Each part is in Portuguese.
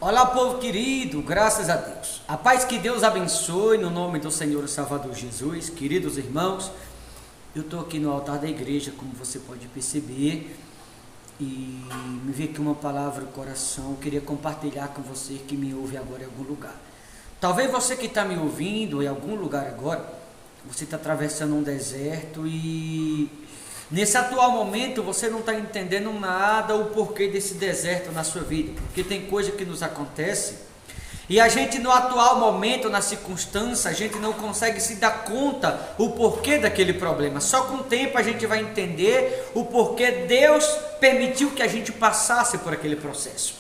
Olá, povo querido, graças a Deus. A paz que Deus abençoe no nome do Senhor e Salvador Jesus. Queridos irmãos, eu estou aqui no altar da igreja, como você pode perceber, e me veio aqui uma palavra no coração. Eu queria compartilhar com você que me ouve agora em algum lugar. Talvez você que está me ouvindo em algum lugar agora, você está atravessando um deserto e nesse atual momento você não está entendendo nada o porquê desse deserto na sua vida, porque tem coisa que nos acontece e a gente no atual momento, na circunstância, a gente não consegue se dar conta o porquê daquele problema. Só com o tempo a gente vai entender o porquê Deus permitiu que a gente passasse por aquele processo.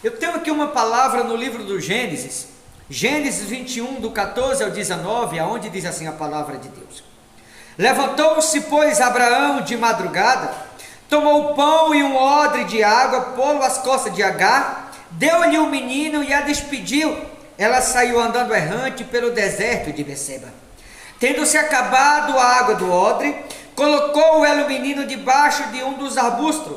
Eu tenho aqui uma palavra no livro do Gênesis 21, do 14 ao 19, aonde diz assim a palavra de Deus: Levantou-se, pois, Abraão de madrugada, tomou o pão e um odre de água, pô-lo às costas de Agar, deu-lhe o menino e a despediu. Ela saiu andando errante pelo deserto de Beceba. Tendo-se acabado a água do odre, colocou ela o menino debaixo de um dos arbustos,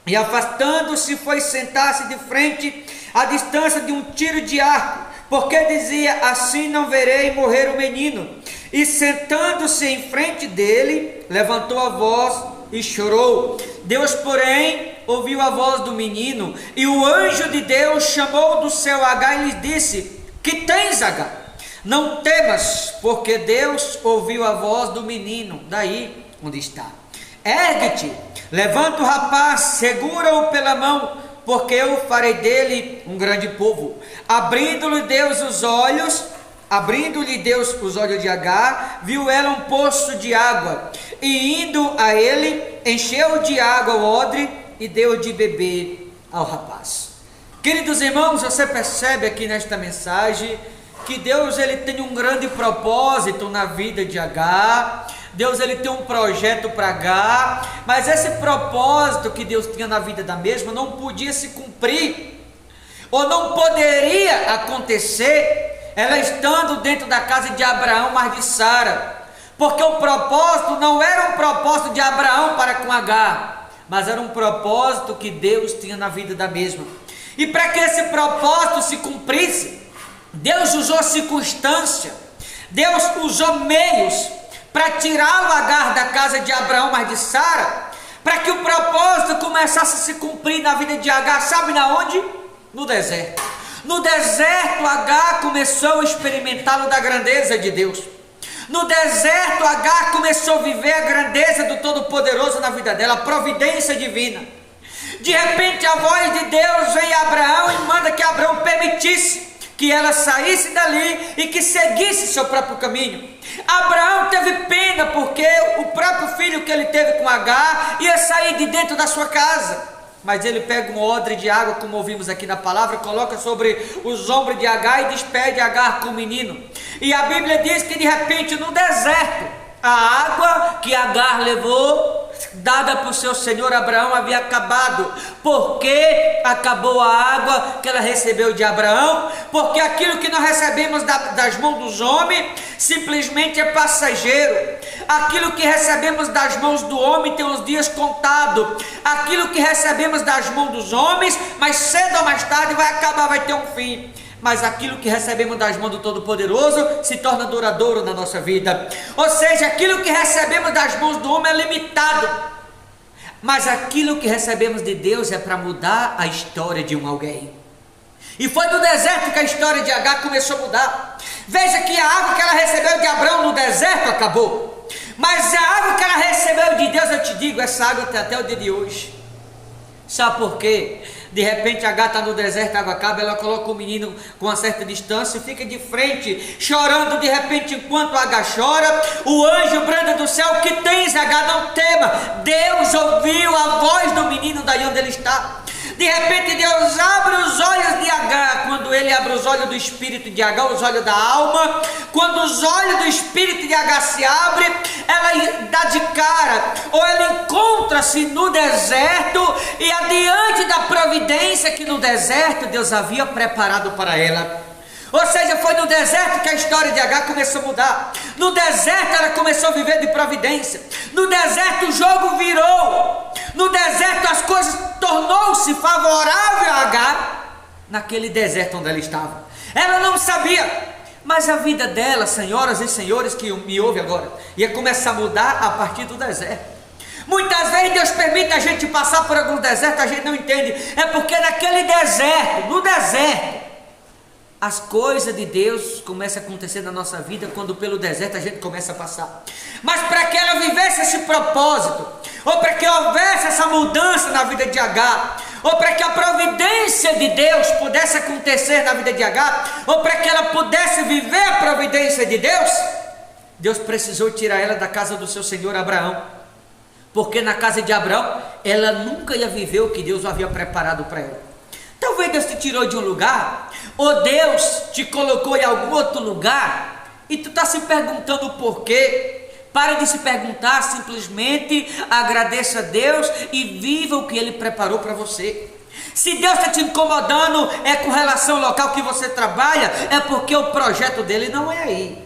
e afastando-se foi sentar-se de frente, à distância de um tiro de arco, porque dizia: assim não verei morrer o menino. E sentando-se em frente dele, levantou a voz e chorou. Deus, porém, ouviu a voz do menino, e o anjo de Deus chamou do céu Agar e lhe disse: que tens, Agar? Não temas, porque Deus ouviu a voz do menino, daí onde está. Ergue-te, levanta o rapaz, segura-o pela mão, porque eu farei dele um grande povo. Abrindo-lhe Deus os olhos de Agar, viu ela um poço de água, e indo a ele, encheu de água o odre e deu de beber ao rapaz. Queridos irmãos, você percebe aqui nesta mensagem que Deus ele tem um grande propósito na vida de Agar. Deus ele tem um projeto para Agar, mas esse propósito que Deus tinha na vida da mesma não podia se cumprir, ou não poderia acontecer ela estando dentro da casa de Abraão, mas de Sara, porque o propósito não era um propósito de Abraão para com Agar, mas era um propósito que Deus tinha na vida da mesma. E para que esse propósito se cumprisse, Deus usou circunstância, Deus usou meios para tirar o Agar da casa de Abraão, mas de Sara, para que o propósito começasse a se cumprir na vida de Agar. Sabe na onde? No deserto. No deserto, Agar começou a experimentar da grandeza de Deus. No deserto, Agar começou a viver a grandeza do Todo-Poderoso na vida dela, a providência divina. De repente, a voz de Deus vem a Abraão e manda que Abraão permitisse que ela saísse dali e que seguisse seu próprio caminho. Abraão teve pena porque o próprio filho que ele teve com Agar ia sair de dentro da sua casa. Mas ele pega um odre de água, como ouvimos aqui na palavra, coloca sobre os ombros de Agar e despede Agar com o menino. E a Bíblia diz que de repente no deserto, a água que Agar levou, dada por seu senhor Abraão, havia acabado. Porque acabou a água que ela recebeu de Abraão? Porque aquilo que nós recebemos das mãos dos homens simplesmente é passageiro. Aquilo que recebemos das mãos do homem tem os dias contados. Aquilo que recebemos das mãos dos homens, mais cedo ou mais tarde vai acabar, vai ter um fim. Mas aquilo que recebemos das mãos do Todo-Poderoso se torna duradouro na nossa vida. Ou seja, aquilo que recebemos das mãos do homem é limitado, mas aquilo que recebemos de Deus é para mudar a história de alguém. E foi no deserto que a história de Agar começou a mudar. Veja que a água que ela recebeu de Abraão no deserto acabou, mas a água que ela recebeu de Deus, eu te digo, essa água tem até o dia de hoje. Sabe por quê? De repente Agar está no deserto, a água acaba, ela coloca o menino com uma certa distância e fica de frente, chorando. De repente, enquanto Agar chora, o anjo branda do céu: que tens, Agar? Não tema. Deus ouviu a voz do menino daí onde ele está. De repente Deus abre os olhos de Agar. Quando ele abre os olhos do espírito de Agar, os olhos da alma, quando os olhos do espírito de Agar se abrem, ela dá de cara, ou ela encontra-se no deserto e adiante da providência que no deserto Deus havia preparado para ela. Ou seja, foi no deserto que a história de Agar começou a mudar. No deserto ela começou a viver de providência. No deserto o jogo virou. No deserto as coisas tornou-se favorável a Agar. naquele deserto onde ela estava. Ela não sabia, mas a vida dela, senhoras e senhores que me ouvem agora, ia começar a mudar a partir do deserto. Muitas vezes Deus permite a gente passar por algum deserto, a gente não entende, é porque naquele deserto, no deserto, as coisas de Deus começam a acontecer na nossa vida quando pelo deserto a gente começa a passar. Mas para que ela vivesse esse propósito, ou para que houvesse essa mudança na vida de Agar, ou para que a providência de Deus pudesse acontecer na vida de Agar, ou para que ela pudesse viver a providência de Deus, Deus precisou tirar ela da casa do seu senhor Abraão, porque na casa de Abraão ela nunca ia viver o que Deus havia preparado para ela. Talvez Deus te tirou de um lugar, ou Deus te colocou em algum outro lugar, e tu está se perguntando o porquê. Pare de se perguntar, simplesmente agradeça a Deus e viva o que Ele preparou para você. Se Deus está te incomodando com relação ao local que você trabalha, é porque o projeto dele não é aí.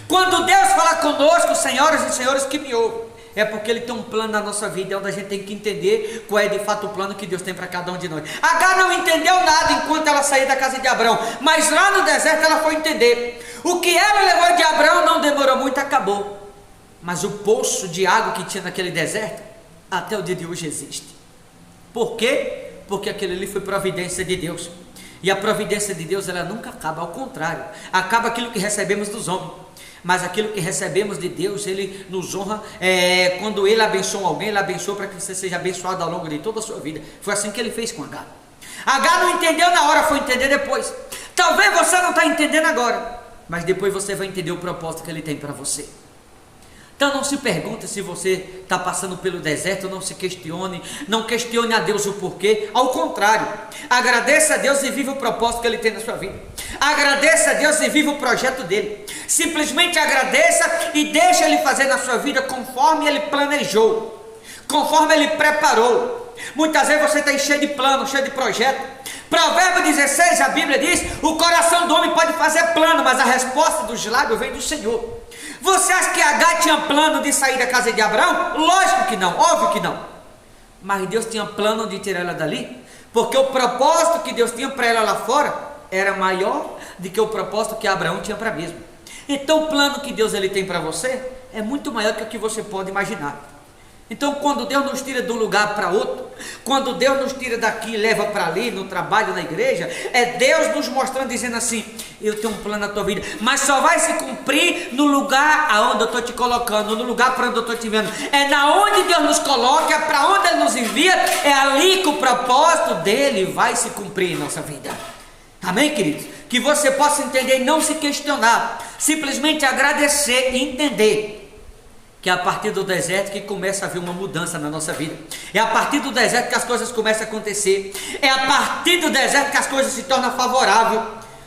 Quando Deus fala conosco, senhoras e senhores que me ouvem, é porque Ele tem um plano na nossa vida, é onde a gente tem que entender qual é de fato o plano que Deus tem para cada um de nós. Agar não entendeu nada enquanto ela saía da casa de Abraão, mas lá no deserto ela foi entender. O que ela levou de Abraão não demorou muito, acabou. Mas o poço de água que tinha naquele deserto, até o dia de hoje existe. Por quê? Porque aquele ali foi providência de Deus. E a providência de Deus, ela nunca acaba, ao contrário, acaba aquilo que recebemos dos homens. Mas aquilo que recebemos de Deus, Ele nos honra, quando Ele abençoa alguém, Ele abençoa para que você seja abençoado ao longo de toda a sua vida. Foi assim que Ele fez com Agar. Agar não entendeu na hora, foi entender depois. Talvez você não está entendendo agora, mas depois você vai entender o propósito que Ele tem para você. Então não se pergunte se você está passando pelo deserto, não se questione, não questione a Deus o porquê, ao contrário, agradeça a Deus e viva o propósito que Ele tem na sua vida, agradeça a Deus e viva o projeto dEle, simplesmente agradeça e deixa Ele fazer na sua vida conforme Ele planejou, conforme Ele preparou. Muitas vezes você está cheio de plano, cheio de projeto. Provérbio 16, a Bíblia diz, o coração do homem pode fazer plano, mas a resposta dos lábios vem do Senhor. Você acha que Agar tinha plano de sair da casa de Abraão? Lógico que não, óbvio que não. Mas Deus tinha plano de tirar ela dali, porque o propósito que Deus tinha para ela lá fora era maior do que o propósito que Abraão tinha para mesmo. Então o plano que Deus ele tem para você é muito maior do que o que você pode imaginar. Então quando Deus nos tira de um lugar para outro, quando Deus nos tira daqui e leva para ali, no trabalho, na igreja, é Deus nos mostrando, dizendo assim, eu tenho um plano na tua vida, mas só vai se cumprir no lugar aonde eu estou te colocando, no lugar para onde eu estou te vendo. É na onde Deus nos coloca, é para onde Ele nos envia, é ali que o propósito dEle vai se cumprir em nossa vida. Amém, queridos? Que você possa entender e não se questionar, simplesmente agradecer e entender que é a partir do deserto que começa a haver uma mudança na nossa vida. É a partir do deserto que as coisas começam a acontecer. É a partir do deserto que as coisas se tornam favoráveis.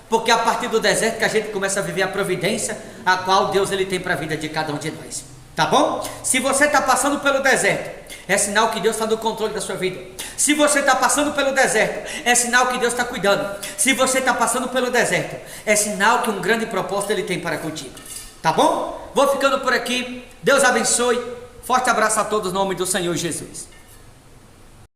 Porque é a partir do deserto que a gente começa a viver a providência a qual Deus ele tem para a vida de cada um de nós. Tá bom? Se você está passando pelo deserto, é sinal que Deus está no controle da sua vida. Se você está passando pelo deserto, é sinal que Deus está cuidando. Se você está passando pelo deserto, é sinal que um grande propósito ele tem para contigo. Tá bom? Vou ficando por aqui. Deus abençoe. Forte abraço a todos, em nome do Senhor Jesus.